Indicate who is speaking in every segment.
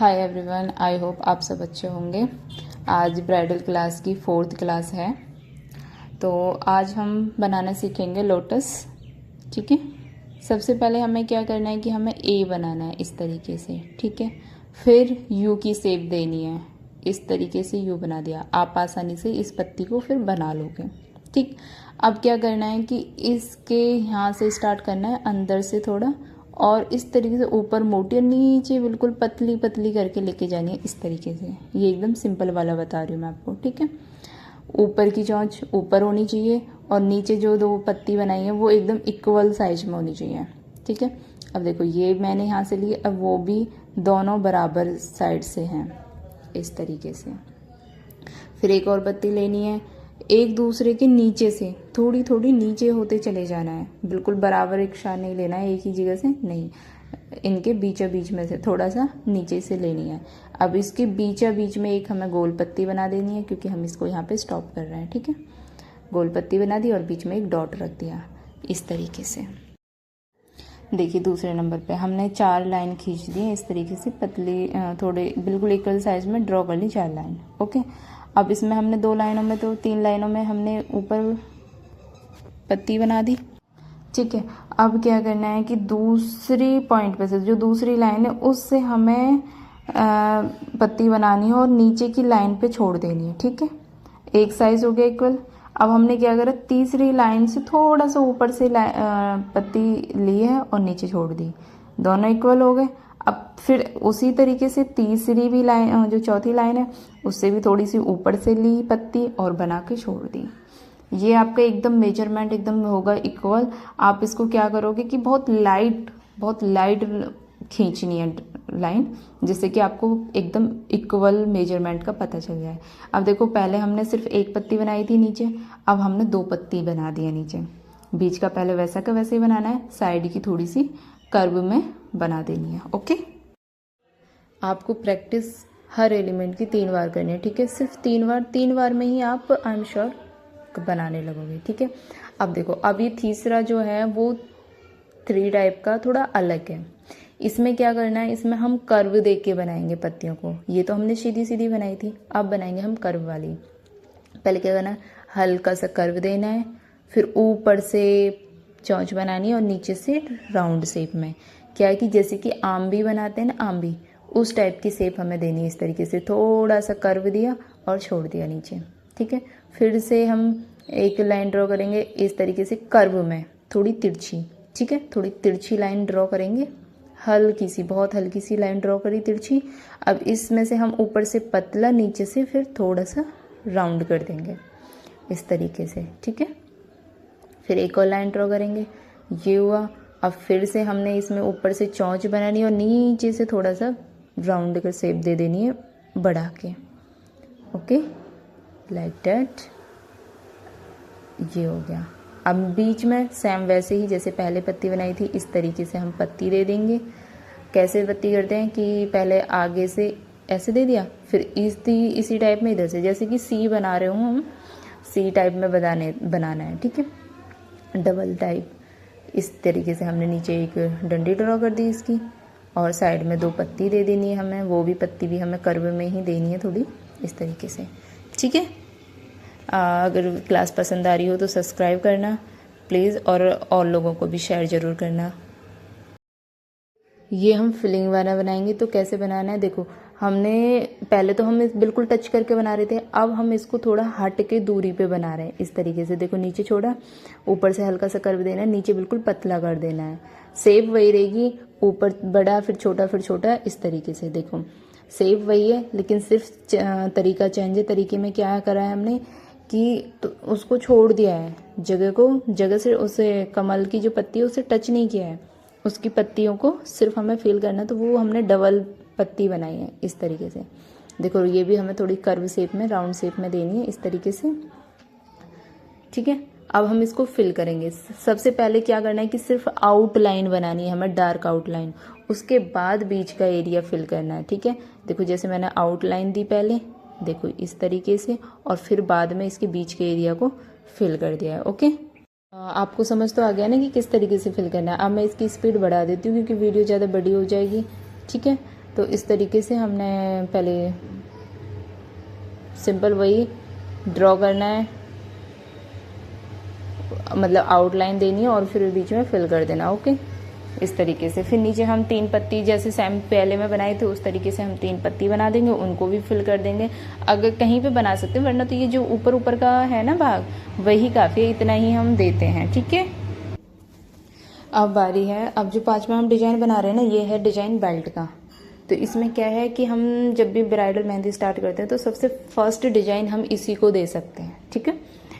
Speaker 1: Hi everyone, I hope आप सब अच्छे होंगे। आज ब्राइडल क्लास की 4th क्लास है, तो आज हम बनाना सीखेंगे लोटस। ठीक है, सबसे पहले हमें क्या करना है कि हमें ए बनाना है इस तरीके से। ठीक है, फिर यू की शेप देनी है, इस तरीके से यू बना दिया। आप आसानी से इस पत्ती को फिर बना लोगे। ठीक, अब क्या करना है कि इसके यहाँ से स्टार्ट करना है, अंदर से थोड़ा, और इस तरीके से ऊपर मोटी और नीचे बिल्कुल पतली पतली करके लेके जानी है इस तरीके से। ये एकदम सिंपल वाला बता रही हूँ मैं आपको। ठीक है, ऊपर की चोंच ऊपर होनी चाहिए और नीचे जो दो पत्ती बनाई है वो एकदम इक्वल साइज में होनी चाहिए। ठीक है, अब देखो ये मैंने यहाँ से ली, अब वो भी दोनों बराबर साइड से हैं इस तरीके से। फिर एक और पत्ती लेनी है, एक दूसरे के नीचे से थोड़ी थोड़ी नीचे होते चले जाना है, बिल्कुल बराबर एक साथ नहीं लेना है, एक ही जगह से नहीं, इनके बीचों बीच में से थोड़ा सा नीचे से लेनी है। अब इसके बीचों बीच में एक हमें गोल पत्ती बना देनी है, क्योंकि हम इसको यहाँ पे स्टॉप कर रहे हैं। ठीक है, गोल पत्ती बना दी और बीच में एक डॉट रख दिया इस तरीके से। देखिए दूसरे नंबर पे हमने 4 लाइन खींच दी है इस तरीके से, पतली थोड़े बिल्कुल इक्वल साइज में ड्रॉ कर ली 4 लाइन। ओके, अब इसमें हमने 2 लाइनों में, तो 3 लाइनों में हमने ऊपर पत्ती बना दी। ठीक है, अब क्या करना है कि दूसरी पॉइंट पे से जो दूसरी लाइन है उससे हमें पत्ती बनानी है और नीचे की लाइन पे छोड़ देनी है। ठीक है, एक साइज हो गया इक्वल। अब हमने क्या करा, तीसरी लाइन से थोड़ा सा ऊपर से पत्ती ली है और नीचे छोड़ दी, दोनों इक्वल हो गए। अब फिर उसी तरीके से तीसरी भी लाइन, जो चौथी लाइन है, उससे भी थोड़ी सी ऊपर से ली पत्ती और बना के छोड़ दी। ये आपका एकदम मेजरमेंट एकदम होगा इक्वल। आप इसको क्या करोगे कि बहुत लाइट खींचनी है लाइन, जिससे कि आपको एकदम इक्वल मेजरमेंट का पता चल जाए। अब देखो पहले हमने सिर्फ एक पत्ती बनाई थी नीचे, अब हमने 2 पत्ती बना दी है नीचे। बीच का पहले वैसा का वैसे ही बनाना है, साइड की थोड़ी सी कर्व में बना देनी है। ओके, आपको प्रैक्टिस हर एलिमेंट की 3 बार करनी है। ठीक है, सिर्फ 3 बार में ही आप आई एम श्योर बनाने लगोगे। ठीक है, अब देखो, अब ये तीसरा जो है वो 3 टाइप का थोड़ा अलग है। इसमें क्या करना है, इसमें हम कर्व दे के बनाएंगे पत्तियों को। ये तो हमने सीधी सीधी बनाई थी, अब बनाएंगे हम कर्व वाली। पहले क्या करना है, हल्का सा कर्व देना है, फिर ऊपर से चोंच बनानी है और नीचे से राउंड शेप में। क्या है कि जैसे कि आम भी बनाते हैं ना, आम भी, उस टाइप की शेप हमें देनी है इस तरीके से। थोड़ा सा कर्व दिया और छोड़ दिया नीचे। ठीक है, फिर से हम एक लाइन ड्रॉ करेंगे इस तरीके से कर्व में, थोड़ी तिरछी। ठीक है, थोड़ी तिरछी लाइन ड्रॉ करेंगे, हल्की सी, बहुत हल्की सी लाइन ड्रॉ करी तिरछी। अब इसमें से हम ऊपर से पतला, नीचे से फिर थोड़ा सा राउंड कर देंगे इस तरीके से। ठीक है, फिर एक और लाइन ड्रॉ करेंगे, ये हुआ। अब फिर से हमने इसमें ऊपर से चोंच बनानी है और नीचे से थोड़ा सा राउंड कर शेप दे देनी है बढ़ा के। ओके, लाइक दैट, ये हो गया। अब बीच में सेम वैसे ही जैसे पहले पत्ती बनाई थी, इस तरीके से हम पत्ती दे देंगे। कैसे पत्ती करते हैं कि पहले आगे से ऐसे दे दिया, फिर इसी टाइप में इधर से, जैसे कि सी बना रहे हो हम, सी टाइप में बनाना है। ठीक है, डबल टाइप। इस तरीके से हमने नीचे एक डंडी ड्रॉ कर दी इसकी, और साइड में 2 पत्ती दे देनी है हमें। वो भी पत्ती भी हमें कर्व में ही देनी है थोड़ी इस तरीके से। ठीक है, अगर क्लास पसंद आ रही हो तो सब्सक्राइब करना प्लीज़, और लोगों को भी शेयर ज़रूर करना। ये हम फिलिंग वाला बनाएंगे, तो कैसे बनाना है देखो, हमने पहले तो हम बिल्कुल टच करके बना रहे थे, अब हम इसको थोड़ा हट के दूरी पे बना रहे हैं इस तरीके से। देखो नीचे छोड़ा, ऊपर से हल्का सा कर्व देना है, नीचे बिल्कुल पतला कर देना है। शेप वही रहेगी, ऊपर बड़ा फिर छोटा इस तरीके से। देखो शेप वही है, लेकिन सिर्फ तरीका चेंज है। तरीके में क्या करा है हमने कि तो उसको छोड़ दिया है, जगह से उसे कमल की जो पत्ती है उसे टच नहीं किया है, उसकी पत्तियों को सिर्फ हमें फील करना, तो वो हमने डबल पत्ती बनाई है इस तरीके से। देखो ये भी हमें थोड़ी कर्व शेप में, राउंड शेप में देनी है इस तरीके से। ठीक है, अब हम इसको फिल करेंगे। सबसे पहले क्या करना है कि सिर्फ आउटलाइन बनानी है हमें, डार्क आउटलाइन, उसके बाद बीच का एरिया फिल करना है। ठीक है, देखो जैसे मैंने आउटलाइन दी पहले, देखो इस तरीके से, और फिर बाद में इसके बीच के एरिया को फिल कर दिया है। ओके, आपको समझ तो आ गया ना कि किस तरीके से फिल करना है। अब मैं इसकी स्पीड बढ़ा देती हूँ क्योंकि वीडियो ज़्यादा बड़ी हो जाएगी। ठीक है, तो इस तरीके से हमने पहले सिंपल वही ड्रॉ करना है, मतलब आउटलाइन देनी है और फिर बीच में फिल कर देना। ओके, इस तरीके से। फिर नीचे हम 3 पत्ती जैसे सेम पहले में बनाए थे उस तरीके से हम 3 पत्ती बना देंगे, उनको भी फिल कर देंगे। अगर कहीं पे बना सकते हैं, वरना तो ये जो ऊपर ऊपर का है ना भाग, वही काफ़ी है, इतना ही हम देते हैं। ठीक है, अब बारी है, अब जो 5वां हम डिजाइन बना रहे हैं ना, ये है डिजाइन बेल्ट का। तो इसमें क्या है कि हम जब भी ब्राइडल मेहंदी स्टार्ट करते हैं तो सबसे फर्स्ट डिजाइन हम इसी को दे सकते हैं। ठीक है,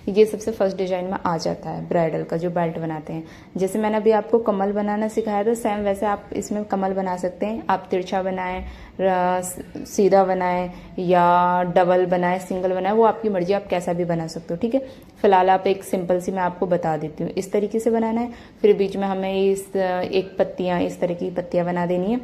Speaker 1: ये सबसे फर्स्ट डिजाइन में आ जाता है ब्राइडल का जो बेल्ट बनाते हैं। जैसे मैंने अभी आपको कमल बनाना सिखाया था, सेम वैसे आप इसमें कमल बना सकते हैं। आप तिरछा बनाएं, सीधा बनाएं, या डबल बनाएं, सिंगल बनाएं, वो आपकी मर्जी, आप कैसा भी बना सकते हो। ठीक है, फिलहाल आप एक सिंपल सी मैं आपको बता देती हूँ, इस तरीके से बनाना है। फिर बीच में हमें इस एक पत्तियाँ, इस तरह की पत्तियाँ बना देनी है।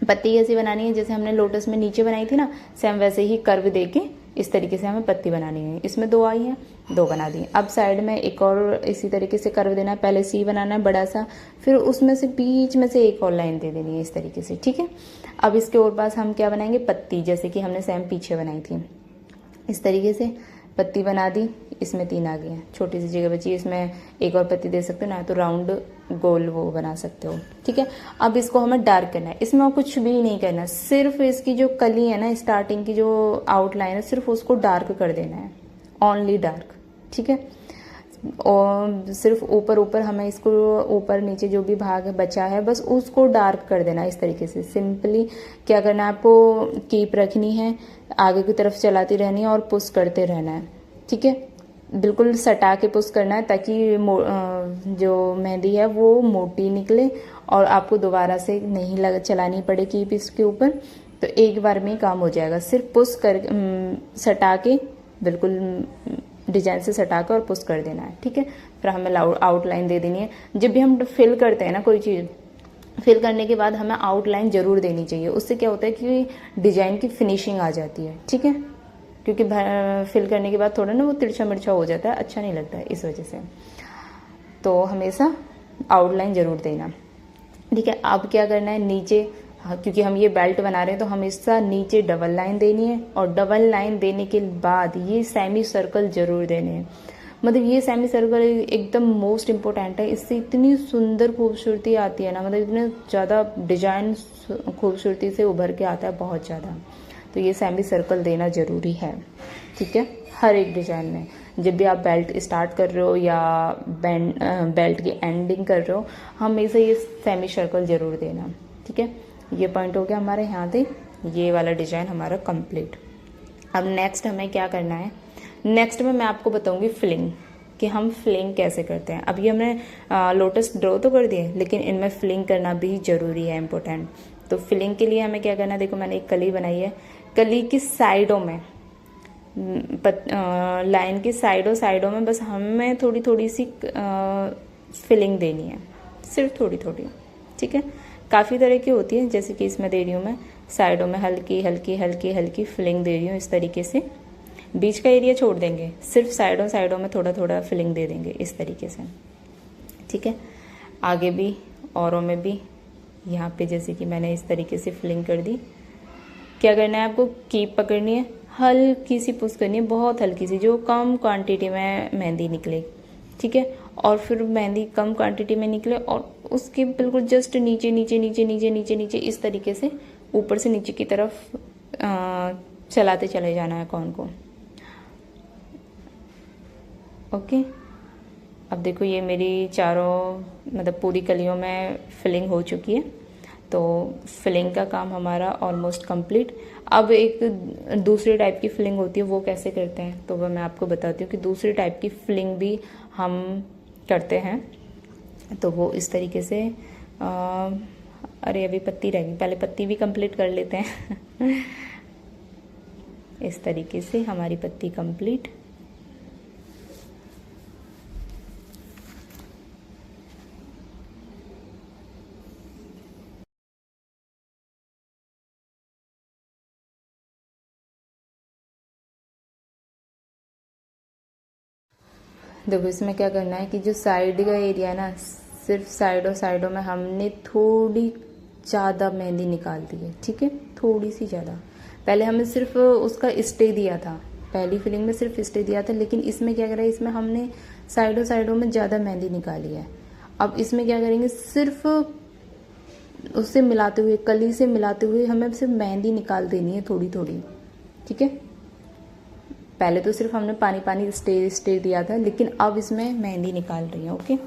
Speaker 1: पत्ती ऐसी बनानी है जैसे हमने लोटस में नीचे बनाई थी ना, सेम वैसे ही कर्व देके इस तरीके से हमें पत्ती बनानी है। इसमें 2 आई हैं, 2 बना दी। अब साइड में एक और इसी तरीके से कर्व देना है, पहले सी बनाना है बड़ा सा, फिर उसमें से बीच में से एक और लाइन दे देनी है इस तरीके से। ठीक है, अब इसके और पास हम क्या बनाएंगे, पत्ती, जैसे कि हमने सेम पीछे बनाई थी इस तरीके से पत्ती बना दी। इसमें 3 आ गई हैं, छोटी सी जगह बची, इसमें एक और पत्ती दे सकते हो ना, तो राउंड गोल वो बना सकते हो। ठीक है, अब इसको हमें डार्क करना है, इसमें कुछ भी नहीं करना, सिर्फ इसकी जो कली है ना, स्टार्टिंग की जो आउटलाइन है, सिर्फ उसको डार्क कर देना है, ओनली डार्क। ठीक है, और सिर्फ ऊपर ऊपर हमें इसको, ऊपर नीचे जो भी भाग बचा है बस उसको डार्क कर देना इस तरीके से। सिंपली क्या करना है, आपको कीप रखनी है, आगे की तरफ चलाती रहनी है और पुश करते रहना है। ठीक है, बिल्कुल सटा के पुश करना है ताकि जो मेहंदी है वो मोटी निकले और आपको दोबारा से नहीं चलानी पड़े कीप इसके ऊपर, तो एक बार में ही काम हो जाएगा। सिर्फ पुश कर सटा के, बिल्कुल डिजाइन से सटा कर और पुश कर देना है। ठीक है, फिर हमें आउटलाइन दे देनी है। जब भी हम फिल करते हैं ना कोई चीज़, फिल करने के बाद हमें आउटलाइन जरूर देनी चाहिए, उससे क्या होता है कि डिजाइन की फिनिशिंग आ जाती है। ठीक है, क्योंकि फिल करने के बाद थोड़ा ना वो तिरछा मिर्चा हो जाता है, अच्छा नहीं लगता है, इस वजह से तो हमेशा आउटलाइन जरूर देना। ठीक है, अब क्या करना है, नीचे, हाँ, क्योंकि हम ये बेल्ट बना रहे हैं तो हमेशा नीचे डबल लाइन देनी है, और डबल लाइन देने के बाद ये सेमी सर्कल जरूर देने हैं। मतलब ये सेमी सर्कल एकदम मोस्ट इम्पोर्टेंट है, इससे इतनी सुंदर खूबसूरती आती है ना, मतलब इतने ज़्यादा डिजाइन खूबसूरती से उभर के आता है, बहुत ज़्यादा। तो ये सेमी सर्कल देना ज़रूरी है। ठीक है, हर एक डिजाइन में जब भी आप बेल्ट स्टार्ट कर रहे हो या बेल्ट की एंडिंग कर रहे हो, हमेशा ये सेमी सर्कल जरूर देना। ठीक है, ये पॉइंट हो गया हमारे यहाँ से, ये वाला डिजाइन हमारा कंप्लीट। अब नेक्स्ट हमें क्या करना है, नेक्स्ट में मैं आपको बताऊंगी फिलिंग, कि हम फिलिंग कैसे करते हैं। अभी हमने लोटस ड्रॉ तो कर दिए, लेकिन इनमें फिलिंग करना भी जरूरी है, इम्पोर्टेंट। तो फिलिंग के लिए हमें क्या करना है, देखो मैंने एक कली बनाई है, कली की साइडों में, लाइन की साइडों में बस हमें थोड़ी थोड़ी सी फिलिंग देनी है, सिर्फ थोड़ी थोड़ी। ठीक है, काफ़ी तरह की होती है, जैसे कि इसमें दे रही हूँ मैं, साइडों में हल्की हल्की हल्की हल्की फिलिंग दे रही हूँ इस तरीके से। बीच का एरिया छोड़ देंगे, सिर्फ साइडों में थोड़ा थोड़ा फिलिंग दे देंगे इस तरीके से। ठीक है, आगे भी औरों में भी, यहाँ पे जैसे कि मैंने इस तरीके से फिलिंग कर दी। क्या करना है, आपको कीप पकड़नी है, हल्की सी पुश करनी है, बहुत हल्की सी, जो कम क्वांटिटी में मेहंदी निकले। ठीक है, और फिर मेहंदी कम क्वांटिटी में निकले और उसके बिल्कुल जस्ट नीचे नीचे नीचे नीचे नीचे नीचे इस तरीके से ऊपर से नीचे की तरफ चलाते चले जाना है कॉन को। ओके, अब देखो ये मेरी चारों, मतलब पूरी कलियों में फिलिंग हो चुकी है, तो फिलिंग का काम हमारा ऑलमोस्ट कंप्लीट। अब एक दूसरी टाइप की फिलिंग होती है, वो कैसे करते हैं तो वह मैं आपको बताती हूँ कि दूसरी टाइप की फिलिंग भी हम करते हैं। तो वो इस तरीके से अरे अभी पत्ती रह गई, पहले पत्ती भी कंप्लीट कर लेते हैं। इस तरीके से हमारी पत्ती कंप्लीट। देखो इसमें क्या करना है कि जो साइड का एरिया है ना, सिर्फ साइडों में हमने थोड़ी ज़्यादा मेहंदी निकाल दी है, ठीक है, थोड़ी सी ज़्यादा। पहले हमें सिर्फ उसका स्टे दिया था, पहली फिलिंग में सिर्फ स्टे दिया था, लेकिन इसमें क्या करा है, इसमें हमने साइडों साइडों में ज़्यादा मेहंदी निकाली है। अब इसमें क्या करेंगे, सिर्फ उससे मिलाते हुए, कली से मिलाते हुए हमें सिर्फ मेहंदी निकाल देनी है थोड़ी थोड़ी, ठीक है। पहले तो सिर्फ हमने पानी पानी स्टे दिया था, लेकिन अब इसमें मेहंदी निकाल रही है। ओके,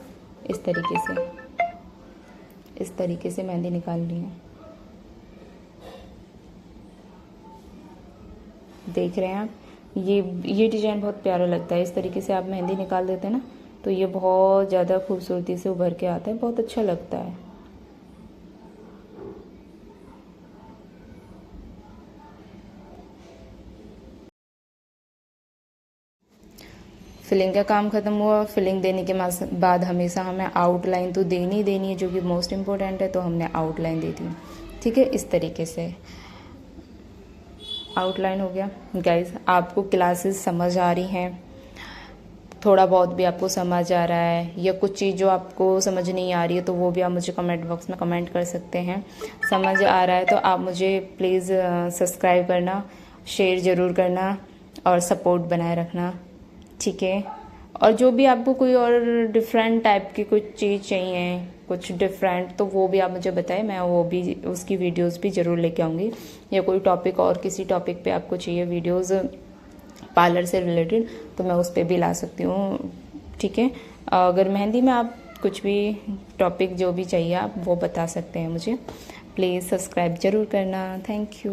Speaker 1: इस तरीके से मेहंदी निकाल रही है। देख रहे हैं आप, ये डिजाइन बहुत प्यारा लगता है। इस तरीके से आप मेहंदी निकाल देते हैं ना, तो ये बहुत ज़्यादा खूबसूरती से उभर के आता है, बहुत अच्छा लगता है। फिलिंग का काम ख़त्म हुआ। फिलिंग देने के बाद हमेशा हमें आउटलाइन तो देनी है, जो कि मोस्ट इम्पोर्टेंट है, तो हमने आउटलाइन दे दी, ठीक है। इस तरीके से आउटलाइन हो गया। गाइस, आपको क्लासेस समझ आ रही हैं, थोड़ा बहुत भी आपको समझ आ रहा है, या कुछ चीज़ जो आपको समझ नहीं आ रही है, तो वो भी आप मुझे कमेंट बॉक्स में कमेंट कर सकते हैं। समझ आ रहा है तो आप मुझे प्लीज़ सब्सक्राइब करना, शेयर ज़रूर करना और सपोर्ट बनाए रखना, ठीक है। और जो भी आपको कोई और डिफरेंट टाइप की कुछ चीज़ चाहिए, कुछ डिफरेंट, तो वो भी आप मुझे बताएं, मैं वो भी उसकी वीडियोस भी ज़रूर लेके आऊँगी। या कोई टॉपिक और किसी टॉपिक पे आपको चाहिए वीडियोस पार्लर से रिलेटेड, तो मैं उस पर भी ला सकती हूँ, ठीक है। अगर मेहंदी में आप कुछ भी टॉपिक जो भी चाहिए आप वो बता सकते हैं मुझे। प्लीज़ सब्सक्राइब ज़रूर करना। Thank you.